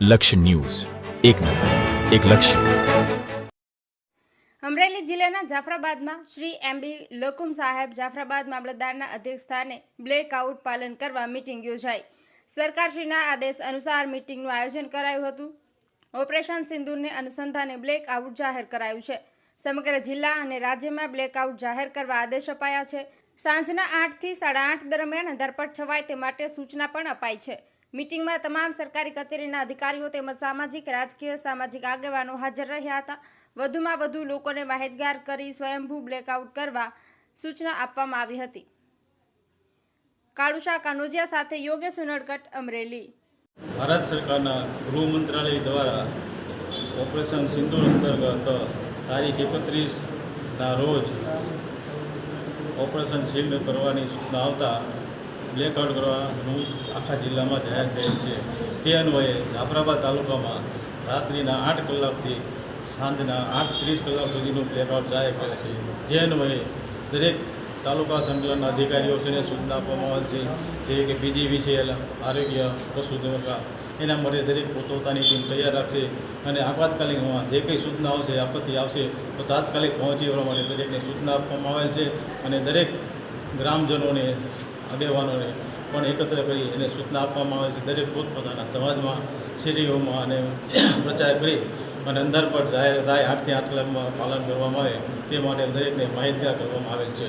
લક્ષ્ય ન્યૂઝ, એક નજર, એક લક્ષ્ય. અમરેલી જિલ્લાના જાફરાબાદમાં શ્રી એમબી લકુમ સાહેબ જાફરાબાદ મામલતદારના અધ્યક્ષસ્થાને બ્લેકઆઉટ પાલન કરવા મીટિંગ યોજાઈ. સરકારશ્રીના આદેશ અનુસાર મીટિંગનું આયોજન કરાયું હતું. ઓપરેશન સિંદૂરને અનુસંધાને બ્લેકઆઉટ જાહેર કરાયું છે. સમગ્ર જિલ્લા અને રાજ્યમાં બ્લેકઆઉટ જાહેર કરવા આદેશ અપાયા છે. સાંજના 8 થી 8:30 દરમિયાન અંધારપટ છવાય તે માટે સૂચના પણ અપાઈ છે. મીટિંગમાં તમામ સરકારી કચેરીના અધિકારીઓ તેમજ સામાજિક, રાજકીય, સામાજિક આગેવાનો હાજર રહ્યા હતા. વધુમાં વધુ લોકોને માહિતગાર કરી સ્વયંભૂ બ્લેકઆઉટ કરવા સૂચના આપવામાં આવી હતી. કાળુશા કાનોજિયા સાથે યોગેશ ઉનડકટ, અમરેલી. ભારત સરકારના ગૃહ મંત્રાલય દ્વારા ઓપરેશન સિંદૂર અંતર્ગત તારીખ 31ના રોજ ઓપરેશન શિલ્ડ કરવાની સૂચના આવતા બ્લેકઆઉટ કરવાનું આખા જિલ્લામાં જાહેર થયેલ છે. તે અન્વયે જાફરાબાદ તાલુકામાં રાત્રિના 8 કલાકથી સાંજના 8:30 કલાક સુધીનું બ્લેકઆઉટ જાહેર કરે છે. જે અન્વયે દરેક તાલુકા સંકલનના અધિકારીઓને સૂચના આપવામાં આવે છે, જે કે PGVCL, આરોગ્ય, પશુધન, એના માટે દરેક પોતપોતાની ટીમ તૈયાર રાખશે અને આપાતકાલીનમાં જે કંઈ સૂચના આવશે, આપત્તિ આવશે તો તાત્કાલિક પહોંચી વળવા માટે દરેકને સૂચના આપવામાં આવેલ છે. અને દરેક ગ્રામજનોને, આગેવાનોને પણ એકત્ર કરી એને સૂચના આપવામાં આવે છે. દરેક પોતપોતાના સમાજમાં, શેરીઓમાં અને પ્રચાર કરી અને અંધારપટ જાહેર થાય 8 થી 8 કલાકમાં પાલન કરવામાં આવે તે માટે દરેકને માહિતગાર કરવામાં આવેલ છે.